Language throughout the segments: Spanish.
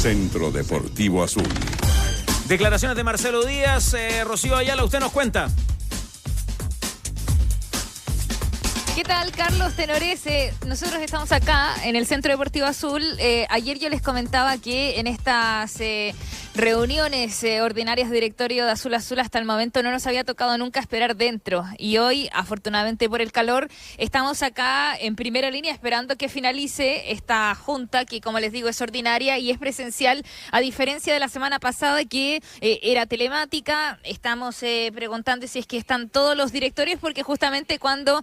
Centro Deportivo Azul. Declaraciones de Marcelo Díaz. Rocío Ayala, usted nos cuenta. ¿Qué tal, Carlos Tenores? Nosotros estamos acá en el Centro Deportivo Azul. Ayer yo les comentaba que en estas reuniones ordinarias de directorio de Azul Azul hasta el momento no nos había tocado nunca esperar dentro. Y hoy, afortunadamente por el calor, estamos acá en primera línea esperando que finalice esta junta que, como les digo, es ordinaria y es presencial, a diferencia de la semana pasada que era telemática. Estamos preguntando si es que están todos los directorios, porque justamente cuando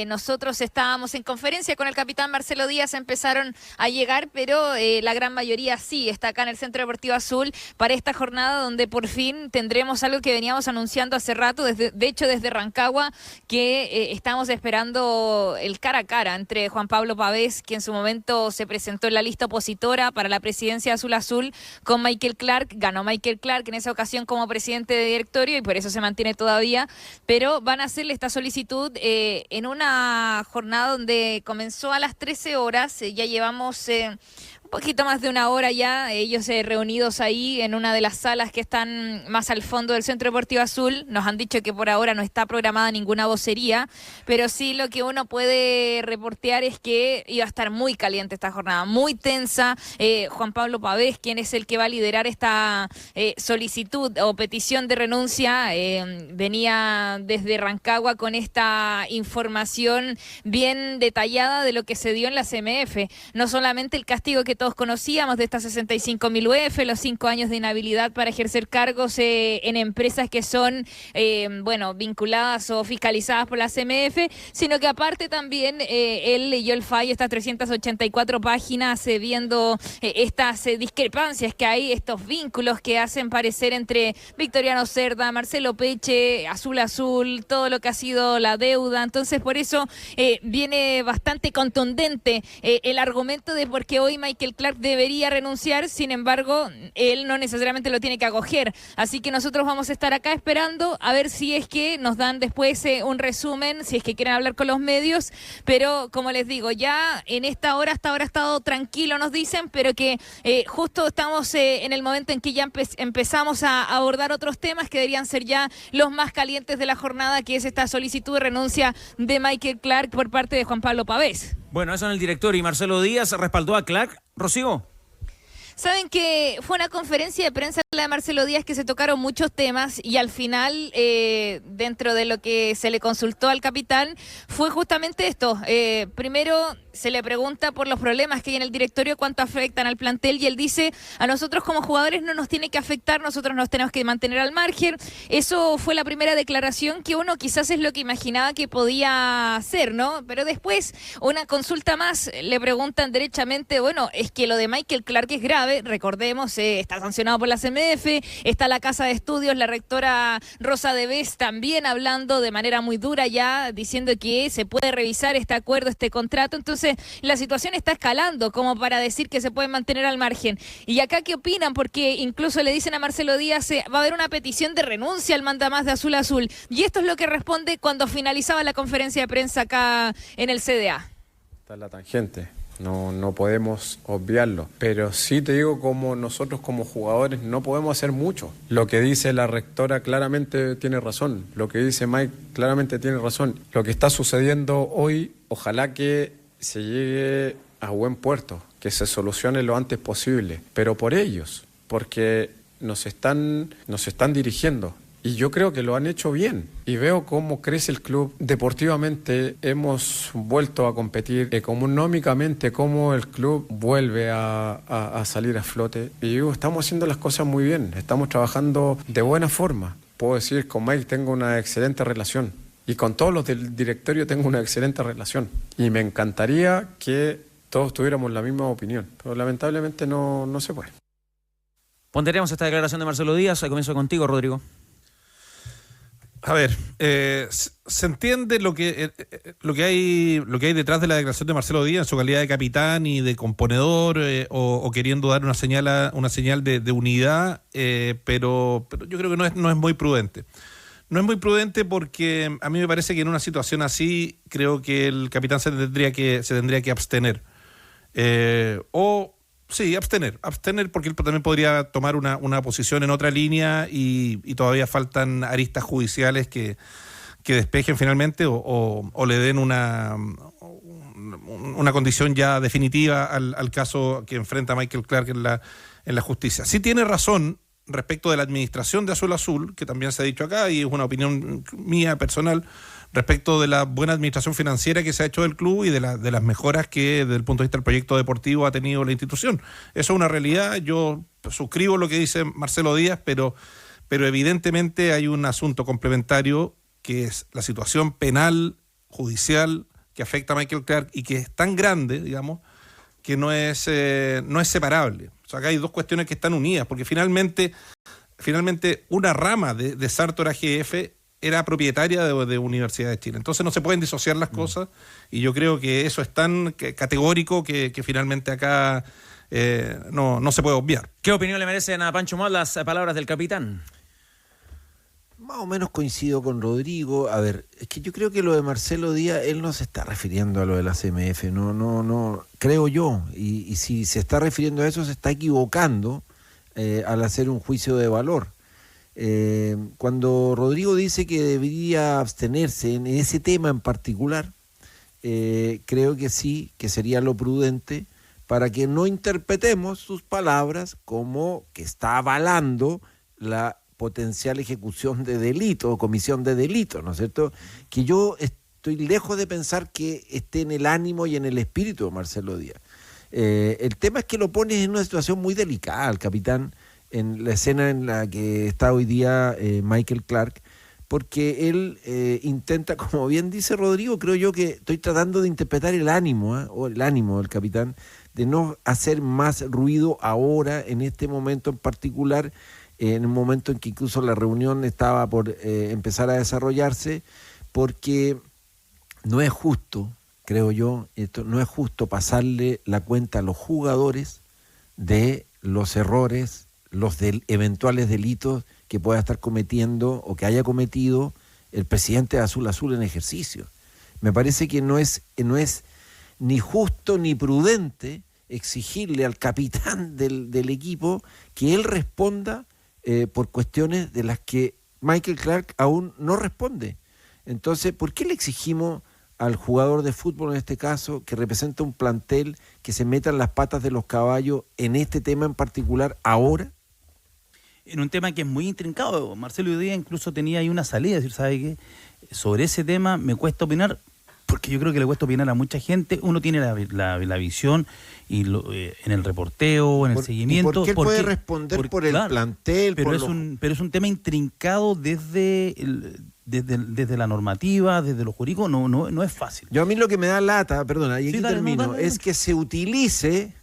nosotros estábamos en conferencia con el capitán Marcelo Díaz empezaron a llegar, pero la gran mayoría sí está acá en el Centro Deportivo Azul para esta jornada donde por fin tendremos algo que veníamos anunciando hace rato, de hecho desde Rancagua, que estamos esperando el cara a cara entre Juan Pablo Pavés, que en su momento se presentó en la lista opositora para la presidencia de Azul Azul, con Michael Clark. Ganó Michael Clark en esa ocasión como presidente de directorio y por eso se mantiene todavía, pero van a hacerle esta solicitud en una jornada donde comenzó a las 13 horas, ya llevamos un poquito más de una hora ya, ellos reunidos ahí en una de las salas que están más al fondo del Centro Deportivo Azul. Nos han dicho que por ahora no está programada ninguna vocería, pero sí lo que uno puede reportear es que iba a estar muy caliente esta jornada, muy tensa. Juan Pablo Pavés, quien es el que va a liderar esta solicitud o petición de renuncia, venía desde Rancagua con esta información bien detallada de lo que se dio en la CMF. No solamente el castigo que todos conocíamos de estas 65.000 UF, los 5 años de inhabilidad para ejercer cargos en empresas que son, vinculadas o fiscalizadas por la CMF, sino que aparte también él leyó el fallo, estas 384 páginas, viendo estas discrepancias que hay, estos vínculos que hacen parecer entre Victoriano Cerda, Marcelo Peche, Azul Azul, todo lo que ha sido la deuda. Entonces, por eso viene bastante contundente el argumento de por qué hoy Michael Clark debería renunciar. Sin embargo, él no necesariamente lo tiene que acoger. Así que nosotros vamos a estar acá esperando a ver si es que nos dan después un resumen, si es que quieren hablar con los medios. Pero, como les digo, ya en esta hora, hasta ahora ha estado tranquilo, nos dicen, pero que justo estamos en el momento en que ya empezamos a abordar otros temas que deberían ser ya los más calientes de la jornada, que es esta solicitud de renuncia de Michael Clark por parte de Juan Pablo Pavés. Bueno, eso en el directorio. ¿Y Marcelo Díaz respaldó a Clark, Rocío? Saben que fue una conferencia de prensa la de Marcelo Díaz que se tocaron muchos temas y al final, dentro de lo que se le consultó al capitán, fue justamente esto. Primero se le pregunta por los problemas que hay en el directorio, cuánto afectan al plantel, y él dice, a nosotros como jugadores no nos tiene que afectar, nosotros nos tenemos que mantener al margen. Eso fue la primera declaración, que uno quizás es lo que imaginaba que podía hacer, ¿no? Pero después, una consulta más, le preguntan derechamente, bueno, es que lo de Michael Clark es grave, recordemos, está sancionado por la CMF, está la Casa de Estudios, la rectora Rosa Devés también hablando de manera muy dura ya, diciendo que se puede revisar este acuerdo, este contrato. Entonces la situación está escalando como para decir que se pueden mantener al margen. Y acá, ¿qué opinan? Porque incluso le dicen a Marcelo Díaz, va a haber una petición de renuncia al mandamás de Azul Azul. Y esto es lo que responde cuando finalizaba la conferencia de prensa acá en el CDA. Está en la tangente. No podemos obviarlo, pero sí te digo, como nosotros como jugadores no podemos hacer mucho. Lo que dice la rectora claramente tiene razón, lo que dice Mike claramente tiene razón. Lo que está sucediendo hoy, ojalá que se llegue a buen puerto, que se solucione lo antes posible, pero por ellos, porque nos están dirigiendo. Y yo creo que lo han hecho bien. Y veo cómo crece el club. Deportivamente hemos vuelto a competir. Económicamente, cómo el club vuelve a salir a flote. Y digo, estamos haciendo las cosas muy bien. Estamos trabajando de buena forma. Puedo decir, con Mike tengo una excelente relación. Y con todos los del directorio tengo una excelente relación. Y me encantaría que todos tuviéramos la misma opinión. Pero lamentablemente no se puede. Ponderemos esta declaración de Marcelo Díaz. Comienzo contigo, Rodrigo. A ver, se entiende lo que hay detrás de la declaración de Marcelo Díaz en su calidad de capitán y de componedor, o queriendo dar una señal de unidad, pero yo creo que no es muy prudente. No es muy prudente porque a mí me parece que en una situación así creo que el capitán se tendría que abstener, o Sí, abstener porque él también podría tomar una posición en otra línea y todavía faltan aristas judiciales que despejen finalmente o le den una condición ya definitiva al caso que enfrenta Michael Clark en la justicia. Sí tiene razón respecto de la administración de Azul Azul, que también se ha dicho acá y es una opinión mía personal, respecto de la buena administración financiera que se ha hecho del club y de las mejoras que desde el punto de vista del proyecto deportivo ha tenido la institución. Eso es una realidad, yo suscribo lo que dice Marcelo Díaz, pero evidentemente hay un asunto complementario que es la situación penal, judicial, que afecta a Michael Clark y que es tan grande, digamos, que no es separable. O sea, acá hay dos cuestiones que están unidas, porque finalmente una rama de Sartor AGF era propietaria de Universidad de Chile. Entonces no se pueden disociar las cosas y yo creo que eso es tan categórico que finalmente acá no se puede obviar. ¿Qué opinión le merecen a Pancho Mott las palabras del capitán? Más o menos coincido con Rodrigo. A ver, es que yo creo que lo de Marcelo Díaz, él no se está refiriendo a lo de la CMF, no, creo yo. Y si se está refiriendo a eso, se está equivocando al hacer un juicio de valor. Cuando Rodrigo dice que debería abstenerse en ese tema en particular, creo que sí, que sería lo prudente para que no interpretemos sus palabras como que está avalando la potencial ejecución de delito o comisión de delito, ¿no es cierto? Que yo estoy lejos de pensar que esté en el ánimo y en el espíritu de Marcelo Díaz. El tema es que lo pones en una situación muy delicada, el capitán, en la escena en la que está hoy día Michael Clark, porque él intenta, como bien dice Rodrigo, creo yo que estoy tratando de interpretar el ánimo, o el ánimo del capitán, de no hacer más ruido ahora, en este momento en particular, en un momento en que incluso la reunión estaba por empezar a desarrollarse, porque no es justo, creo yo, no es justo pasarle la cuenta a los jugadores de los errores, los eventuales delitos que pueda estar cometiendo o que haya cometido el presidente de Azul Azul en ejercicio. Me parece que no es ni justo ni prudente exigirle al capitán del equipo que él responda por cuestiones de las que Michael Clark aún no responde. Entonces, ¿por qué le exigimos al jugador de fútbol en este caso, que representa un plantel, que se meta en las patas de los caballos en este tema en particular ahora? En un tema que es muy intrincado. Marcelo hoy día incluso tenía ahí una salida, decir, ¿sabe qué? Sobre ese tema me cuesta opinar, porque yo creo que le cuesta opinar a mucha gente. Uno tiene la visión y en el reporteo, en el seguimiento. ¿Por qué él puede responder por el plantel? Pero es un tema intrincado desde la normativa, desde lo jurídico, no es fácil. Yo a mí lo que me da lata, perdona, y aquí dale, termino, es que se utilice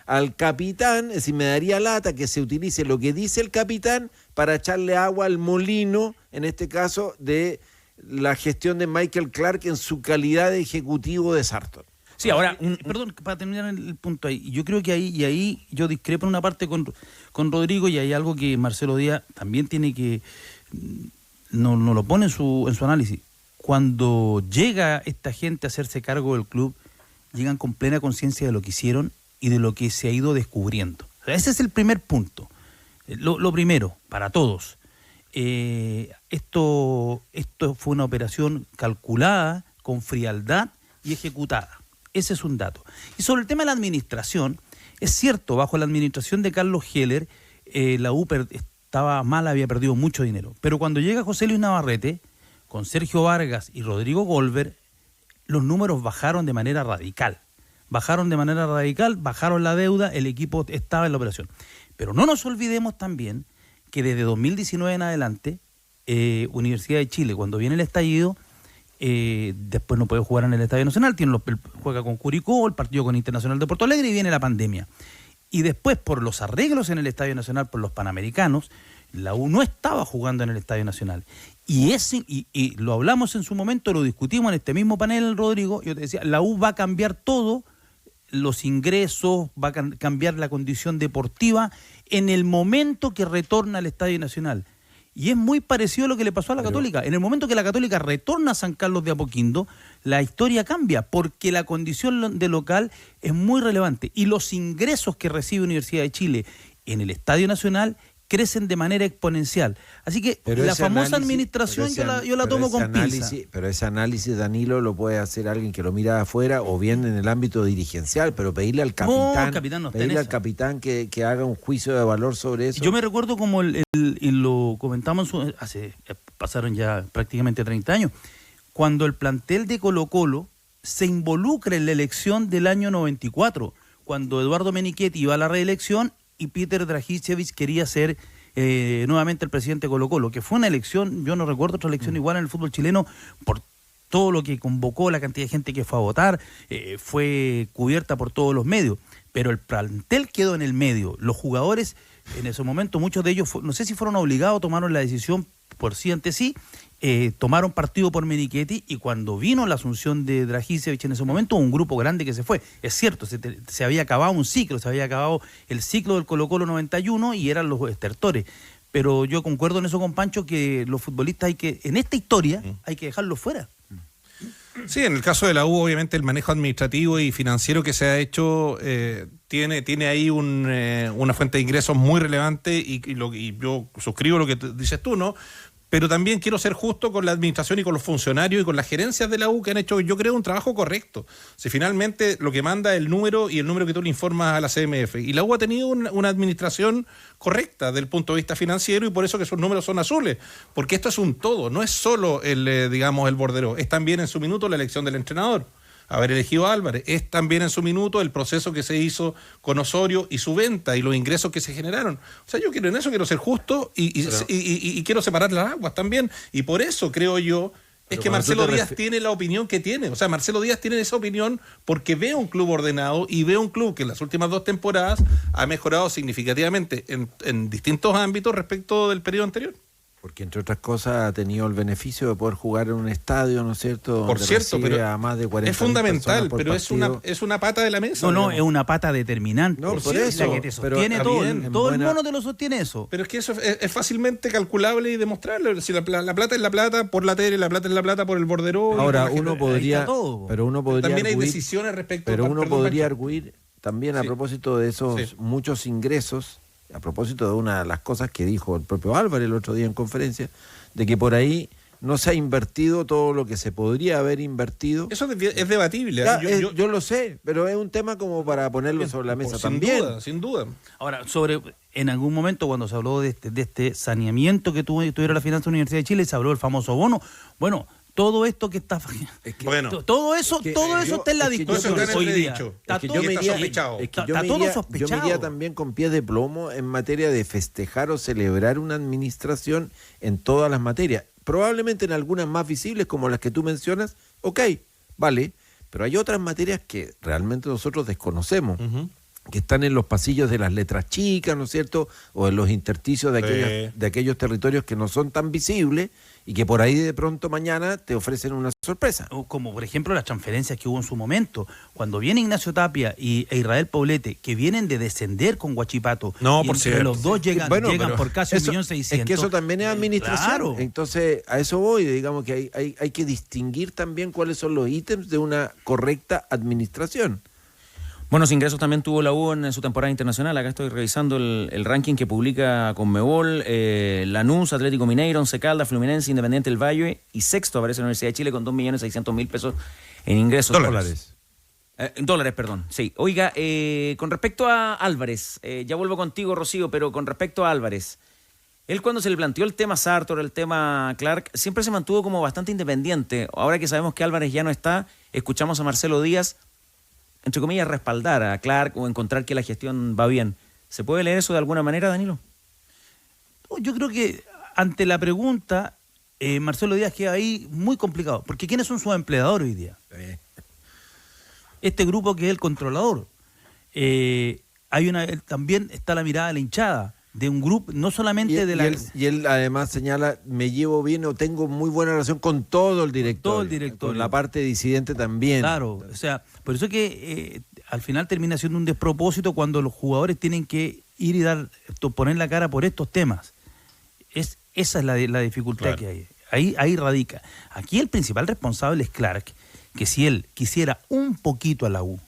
al capitán, es decir, me daría lata que se utilice lo que dice el capitán para echarle agua al molino, en este caso, de la gestión de Michael Clark en su calidad de ejecutivo de Sartor. Sí, ahora... Perdón, para terminar el punto ahí, yo creo que ahí yo discrepo en una parte con Rodrigo, y hay algo que Marcelo Díaz también tiene que... No lo pone en su análisis. Cuando llega esta gente a hacerse cargo del club, llegan con plena conciencia de lo que hicieron y de lo que se ha ido descubriendo. O sea, ese es el primer punto. Lo primero, para todos. Esto fue una operación calculada, con frialdad y ejecutada. Ese es un dato. Y sobre el tema de la administración, es cierto, bajo la administración de Carlos Heller, la U estaba mal, había perdido mucho dinero. Pero cuando llega José Luis Navarrete, con Sergio Vargas y Rodrigo Goldberg, los números bajaron de manera radical. Bajaron la deuda, el equipo estaba en la operación. Pero no nos olvidemos también que desde 2019 en adelante, Universidad de Chile, cuando viene el estallido, después no puede jugar en el Estadio Nacional, juega con Curicó, el partido con Internacional de Porto Alegre, y viene la pandemia. Y después, por los arreglos en el Estadio Nacional, por los Panamericanos, la U no estaba jugando en el Estadio Nacional. Y lo hablamos en su momento, lo discutimos en este mismo panel, Rodrigo. Yo te decía, la U va a cambiar todo, los ingresos, va a cambiar la condición deportiva en el momento que retorna al Estadio Nacional. Y es muy parecido a lo que le pasó a la Católica. En el momento que la Católica retorna a San Carlos de Apoquindo, la historia cambia, porque la condición de local es muy relevante. Y los ingresos que recibe Universidad de Chile en el Estadio Nacional crecen de manera exponencial. Así que pero la famosa administración yo la tomo con pinza. Pero ese análisis, Danilo, lo puede hacer alguien que lo mira de afuera o bien en el ámbito dirigencial, pero pedirle al capitán, que haga un juicio de valor sobre eso. Yo me recuerdo como y lo comentamos pasaron ya prácticamente 30 años, cuando el plantel de Colo-Colo se involucra en la elección del año 94, cuando Eduardo Menichetti iba a la reelección y Peter Dragicevic quería ser nuevamente el presidente de Colo-Colo, que fue una elección, yo no recuerdo otra elección igual en el fútbol chileno, por todo lo que convocó, la cantidad de gente que fue a votar, fue cubierta por todos los medios, pero el plantel quedó en el medio. Los jugadores, en ese momento, muchos de ellos, no sé si fueron obligados, tomaron la decisión por sí ante sí, tomaron partido por Menichetti, y cuando vino la asunción de Dragicevic en ese momento, un grupo grande que se fue. Es cierto, se había acabado un ciclo, se había acabado el ciclo del Colo-Colo 91 y eran los estertores. Pero yo concuerdo en eso con Pancho, que los futbolistas en esta historia hay que dejarlos fuera. Sí, en el caso de la U, obviamente el manejo administrativo y financiero que se ha hecho tiene ahí una fuente de ingresos muy relevante y yo suscribo lo que dices tú, ¿no? Pero también quiero ser justo con la administración y con los funcionarios y con las gerencias de la U que han hecho, yo creo, un trabajo correcto. Si finalmente lo que manda es el número y el número que tú le informas a la CMF. Y la U ha tenido una administración correcta desde el punto de vista financiero y por eso que sus números son azules. Porque esto es un todo, no es solo el bordero, es también en su minuto la elección del entrenador. Haber elegido a Álvarez, es también en su minuto el proceso que se hizo con Osorio y su venta y los ingresos que se generaron. O sea, yo en eso quiero ser justo y quiero separar las aguas también. Y por eso creo yo es que Marcelo Díaz tiene la opinión que tiene. O sea, Marcelo Díaz tiene esa opinión porque ve un club ordenado y ve un club que en las últimas 2 temporadas ha mejorado significativamente en distintos ámbitos respecto del periodo anterior. Porque, entre otras cosas, ha tenido el beneficio de poder jugar en un estadio, ¿no es cierto? Por cierto, pero a más de 40 es fundamental, pero partido. es una pata de la mesa. No, es una pata determinante. No, por eso. La que te sostiene todo el mono te lo sostiene eso. Pero es que eso es fácilmente calculable y demostrable. Si la plata es la plata por la tele, la plata es la plata por el bordero. Ahora, uno podría también hay decisiones respecto pero uno podría arguir también a propósito de esos muchos ingresos, a propósito de una de las cosas que dijo el propio Álvarez el otro día en conferencia, de que por ahí no se ha invertido todo lo que se podría haber invertido. Eso es debatible. Yo lo sé, pero es un tema como para ponerlo sobre la mesa también. Sin duda. Ahora, en algún momento cuando se habló de este saneamiento que tuviera la finanza de la Universidad de Chile, se habló del famoso bono. Bueno, todo esto que está... todo eso está en la discusión hoy día. Está todo sospechado. Yo me iría también con pies de plomo en materia de festejar o celebrar una administración en todas las materias. Probablemente en algunas más visibles, como las que tú mencionas, vale, pero hay otras materias que realmente nosotros desconocemos, que están en los pasillos de las letras chicas, ¿no es cierto?, o en los intersticios de aquellos territorios que no son tan visibles y que por ahí de pronto mañana te ofrecen una sorpresa. Como por ejemplo las transferencias que hubo en su momento, cuando viene Ignacio Tapia e Israel Poblete, que vienen de descender con Huachipato, no, y por cierto, los dos llegan por casi 1.600.000. Es que eso también es administración. Claro. Entonces, a eso voy, digamos que hay que distinguir también cuáles son los ítems de una correcta administración. Buenos ingresos también tuvo la U en su temporada internacional. Acá estoy revisando el ranking que publica Conmebol. Lanús, Atlético Mineiro, Once Caldas, Fluminense, Independiente del Valle y sexto aparece la Universidad de Chile con 2.600.000 pesos en ingresos. Dólares. Dólares, perdón. Sí. Oiga, con respecto a Álvarez, ya vuelvo contigo, Rocío, pero con respecto a Álvarez, él cuando se le planteó el tema Sartor, el tema Clark, siempre se mantuvo como bastante independiente. Ahora que sabemos que Álvarez ya no está, escuchamos a Marcelo Díaz, entre comillas, respaldar a Clark o encontrar que la gestión va bien. ¿Se puede leer eso de alguna manera, Danilo? Yo creo que ante la pregunta, Marcelo Díaz queda ahí muy complicado, porque ¿quiénes son sus empleadores hoy día? Este grupo que es el controlador. También está la mirada de la hinchada, de un grupo, no solamente y él además señala, me llevo bien o tengo muy buena relación con todo el directorio. Con la parte disidente también. Claro, o sea, por eso que al final termina siendo un despropósito cuando los jugadores tienen que ir y poner la cara por estos temas. Es Esa es la dificultad Claro. que hay. Ahí radica. Aquí el principal responsable es Clark, que si él quisiera un poquito a la U,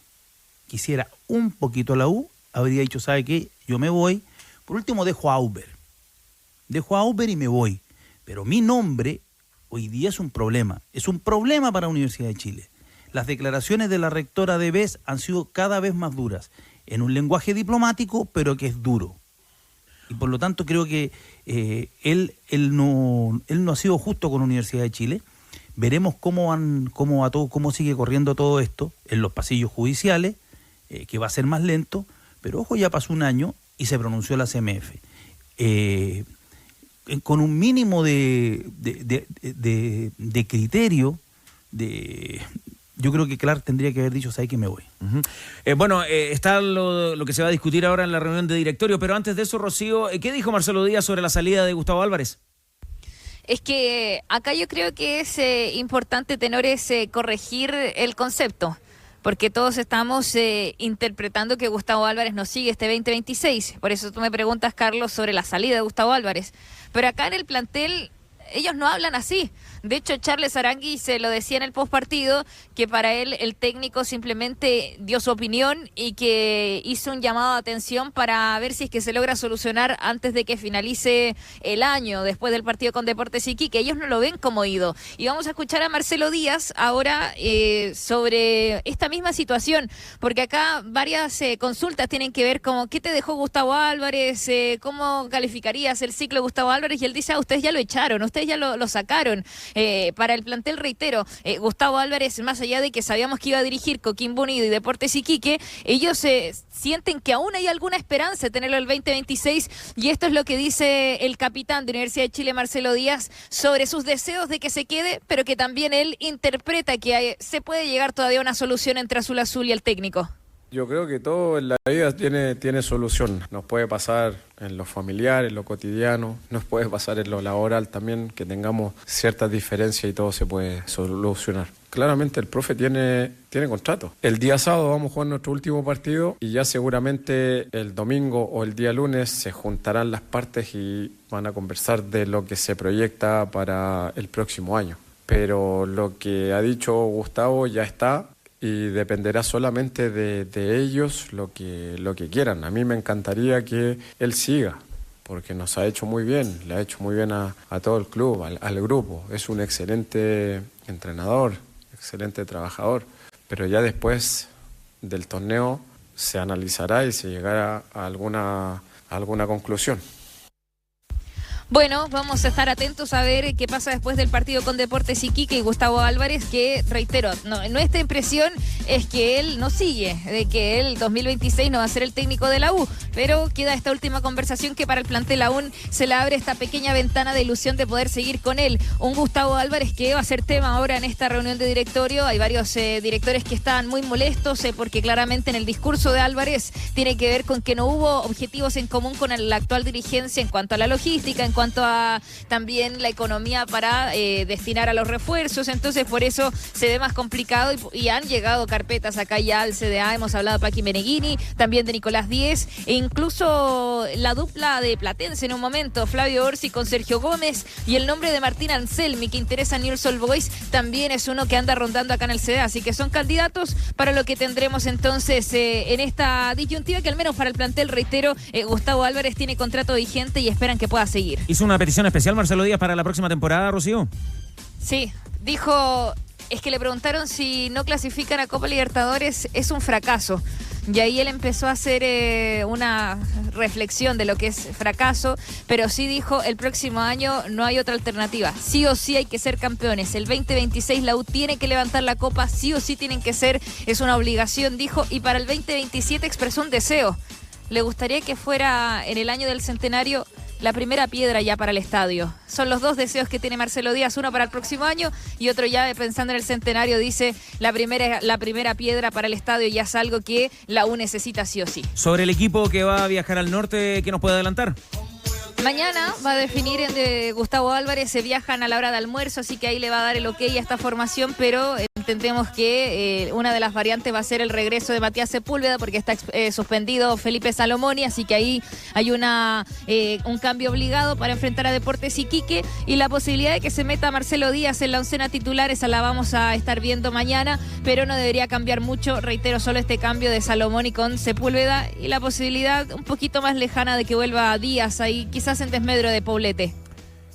habría dicho, ¿sabe qué? Yo me voy. Por último, dejo a Auber y me voy. Pero mi nombre hoy día es un problema para la Universidad de Chile. Las declaraciones de la rectora de BES han sido cada vez más duras, en un lenguaje diplomático, pero que es duro. Y por lo tanto creo que él no ha sido justo con la Universidad de Chile. Veremos cómo sigue corriendo todo esto en los pasillos judiciales, que va a ser más lento, pero ojo, ya pasó un año y se pronunció la CMF. Con un mínimo de criterio, yo creo que Clark tendría que haber dicho, ¿sabes que me voy? Está lo que se va a discutir ahora en la reunión de directorio, pero antes de eso, Rocío, ¿qué dijo Marcelo Díaz sobre la salida de Gustavo Álvarez? Es que acá yo creo que es importante, Tenores, corregir el concepto, porque todos estamos interpretando que Gustavo Álvarez no sigue este 2026. Por eso tú me preguntas, Carlos, sobre la salida de Gustavo Álvarez. Pero acá en el plantel ellos no hablan así. De hecho, Charles Arangui se lo decía en el postpartido, que para él el técnico simplemente dio su opinión y que hizo un llamado de atención para ver si es que se logra solucionar antes de que finalice el año, después del partido con Deportes Iquique. Ellos no lo ven como ido. Y vamos a escuchar a Marcelo Díaz ahora sobre esta misma situación, porque acá varias consultas tienen que ver como ¿qué te dejó Gustavo Álvarez? ¿Cómo calificarías el ciclo de Gustavo Álvarez? Y él dice, ustedes ya lo echaron, ustedes ya lo sacaron. Para el plantel, reitero, Gustavo Álvarez, más allá de que sabíamos que iba a dirigir Coquimbo Unido y Deportes Iquique, ellos sienten que aún hay alguna esperanza de tenerlo el 2026, y esto es lo que dice el capitán de Universidad de Chile, Marcelo Díaz, sobre sus deseos de que se quede, pero que también él interpreta que se puede llegar todavía a una solución entre Azul Azul y el técnico. Yo creo que todo en la vida tiene solución. Nos puede pasar en lo familiar, en lo cotidiano, nos puede pasar en lo laboral también, que tengamos ciertas diferencias y todo se puede solucionar. Claramente el profe tiene contrato. El día sábado vamos a jugar nuestro último partido y ya seguramente el domingo o el día lunes se juntarán las partes y van a conversar de lo que se proyecta para el próximo año. Pero lo que ha dicho Gustavo ya está. Y dependerá solamente de ellos lo que quieran. A mí me encantaría que él siga, porque nos ha hecho muy bien, le ha hecho muy bien a todo el club, al grupo. Es un excelente entrenador, excelente trabajador, pero ya después del torneo se analizará y se llegará a alguna conclusión. Bueno, vamos a estar atentos a ver qué pasa después del partido con Deportes Iquique y Gustavo Álvarez, que, reitero, nuestra impresión es que él no sigue, de que él 2026 no va a ser el técnico de la U, pero queda esta última conversación que para el plantel aún se le abre esta pequeña ventana de ilusión de poder seguir con él. Un Gustavo Álvarez que va a ser tema ahora en esta reunión de directorio. Hay varios directores que están muy molestos porque claramente en el discurso de Álvarez tiene que ver con que no hubo objetivos en común con la actual dirigencia en cuanto a la logística, en cuanto a también la economía para destinar a los refuerzos. Entonces por eso se ve más complicado y han llegado carpetas acá ya al CDA. Hemos hablado de Paqui Meneghini, también de Nicolás Díez e incluso la dupla de Platense en un momento, Flavio Orsi con Sergio Gómez, y el nombre de Martín Anselmi que interesa a Nils Old Boys también es uno que anda rondando acá en el CDA, así que son candidatos para lo que tendremos entonces en esta disyuntiva, que al menos para el plantel, reitero, Gustavo Álvarez tiene contrato vigente y esperan que pueda seguir. ¿Hizo una petición especial Marcelo Díaz para la próxima temporada, Rocío? Sí, dijo, es que le preguntaron si no clasifican a Copa Libertadores es un fracaso. Y ahí él empezó a hacer una reflexión de lo que es fracaso, pero sí dijo, el próximo año no hay otra alternativa. Sí o sí hay que ser campeones. El 2026 la U tiene que levantar la copa, sí o sí tienen que ser, es una obligación, dijo, y para el 2027 expresó un deseo. Le gustaría que fuera en el año del centenario la primera piedra ya para el estadio. Son los dos deseos que tiene Marcelo Díaz, uno para el próximo año y otro ya pensando en el centenario, dice la primera piedra para el estadio ya es algo que la U necesita sí o sí. Sobre el equipo que va a viajar al norte, ¿qué nos puede adelantar? Mañana va a definir Gustavo Álvarez, se viajan a la hora de almuerzo, así que ahí le va a dar el ok a esta formación, pero entendemos que una de las variantes va a ser el regreso de Matías Sepúlveda porque está suspendido Felipe Salomoni, así que ahí hay un cambio obligado para enfrentar a Deportes Iquique, y la posibilidad de que se meta Marcelo Díaz en la oncena titular, esa la vamos a estar viendo mañana, pero no debería cambiar mucho, reitero, solo este cambio de Salomoni con Sepúlveda y la posibilidad un poquito más lejana de que vuelva Díaz ahí, quizás en desmedro de Poblete.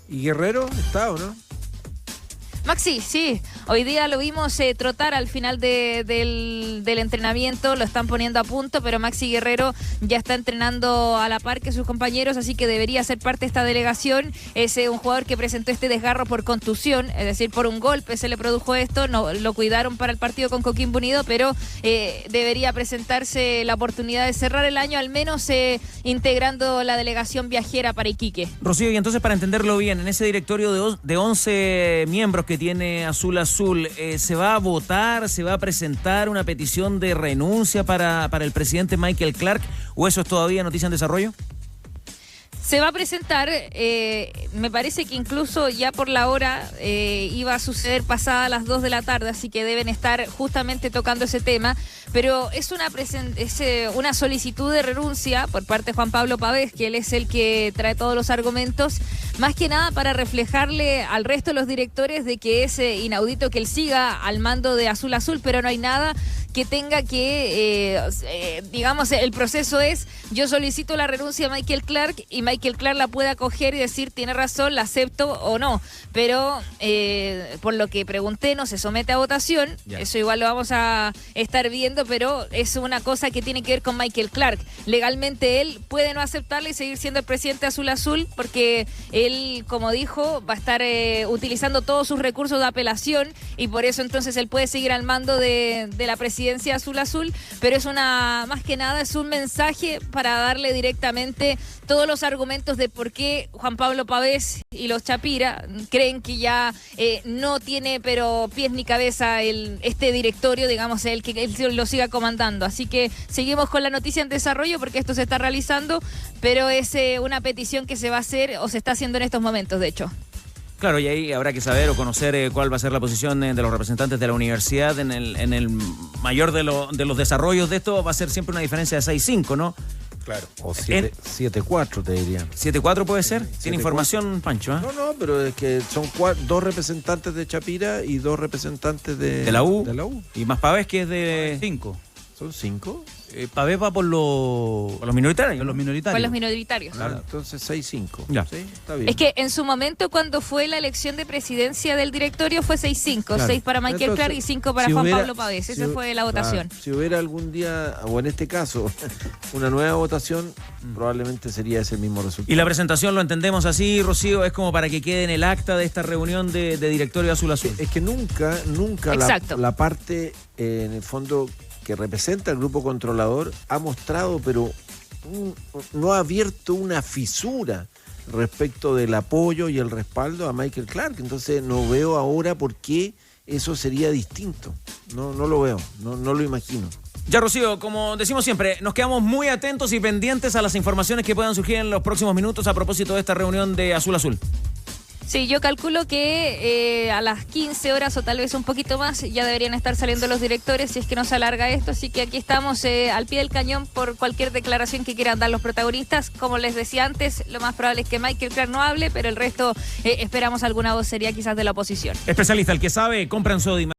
¿Y Guerrero está o no? Maxi, sí, hoy día lo vimos trotar al final del entrenamiento, lo están poniendo a punto, pero Maxi Guerrero ya está entrenando a la par que sus compañeros, así que debería ser parte de esta delegación. Es un jugador que presentó este desgarro por contusión, es decir, por un golpe se le produjo esto, no lo cuidaron para el partido con Coquimbo Unido, pero debería presentarse la oportunidad de cerrar el año, al menos integrando la delegación viajera para Iquique. Rocío, y entonces para entenderlo bien, en ese directorio de 11 miembros que tiene Azul, ¿se va a votar, se va a presentar una petición de renuncia para el presidente Michael Clark, o eso es todavía noticia en desarrollo? Se va a presentar, me parece que incluso ya por la hora iba a suceder pasada las 2 de la tarde, así que deben estar justamente tocando ese tema, pero es una solicitud de renuncia por parte de Juan Pablo Pavés, que él es el que trae todos los argumentos, más que nada para reflejarle al resto de los directores de que es inaudito que él siga al mando de Azul, pero no hay nada que tenga que, digamos, el proceso es, yo solicito la renuncia a Michael Clark y Michael Clark la puede acoger y decir, tiene razón, la acepto o no, pero por lo que pregunté, no se somete a votación, eso igual lo vamos a estar viendo, pero es una cosa que tiene que ver con Michael Clark. Legalmente él puede no aceptarla y seguir siendo el presidente Azul, porque él, como dijo, va a estar utilizando todos sus recursos de apelación y por eso entonces él puede seguir al mando de la presidencia Azul, pero es más que nada es un mensaje para darle directamente todos los argumentos de por qué Juan Pablo Pavés y los Chapira creen que ya no tiene pero pies ni cabeza este directorio, digamos, que él lo siga comandando. Así que seguimos con la noticia en desarrollo porque esto se está realizando, pero es una petición que se va a hacer o se está haciendo en estos momentos, de hecho. Claro, y ahí habrá que saber o conocer cuál va a ser la posición de los representantes de la universidad en el mayor de los desarrollos de esto. Va a ser siempre una diferencia de 6-5, ¿no? Claro. O 7-4 te diría. 7-4 puede ser, sin información, Pancho. ¿Eh? No, pero es que son 2 representantes de Chapira y 2 representantes de la U. De la U. Y más Pavés, que es de 5. ¿Son 5? Pavés va por los minoritarios. Por los minoritarios. Por los minoritarios. Claro. Entonces 6-5. Ya. Sí, está bien. Es que en su momento, cuando fue la elección de presidencia del directorio, fue 6-5. Claro. 6 para Michael Entonces, Clark y 5 para si Juan hubiera- Pablo Pavés. Esa fue la votación. Claro, si hubiera algún día, o en este caso, una nueva votación, probablemente sería ese mismo resultado. Y la presentación, lo entendemos así, Rocío, es como para que quede en el acta de esta reunión de directorio Azul. Es que nunca Exacto. la parte, en el fondo, que representa el grupo controlador ha mostrado, pero no ha abierto una fisura respecto del apoyo y el respaldo a Michael Clark. Entonces no veo ahora por qué eso sería distinto. No lo veo, no lo imagino. Ya, Rocío, como decimos siempre, nos quedamos muy atentos y pendientes a las informaciones que puedan surgir en los próximos minutos a propósito de esta reunión de Azul. Sí, yo calculo que a las 15 horas o tal vez un poquito más ya deberían estar saliendo los directores si es que no se alarga esto. Así que aquí estamos al pie del cañón por cualquier declaración que quieran dar los protagonistas. Como les decía antes, lo más probable es que Michael Clark no hable, pero el resto esperamos alguna vocería quizás de la oposición. Especialista, el que sabe, compra en Sodimac.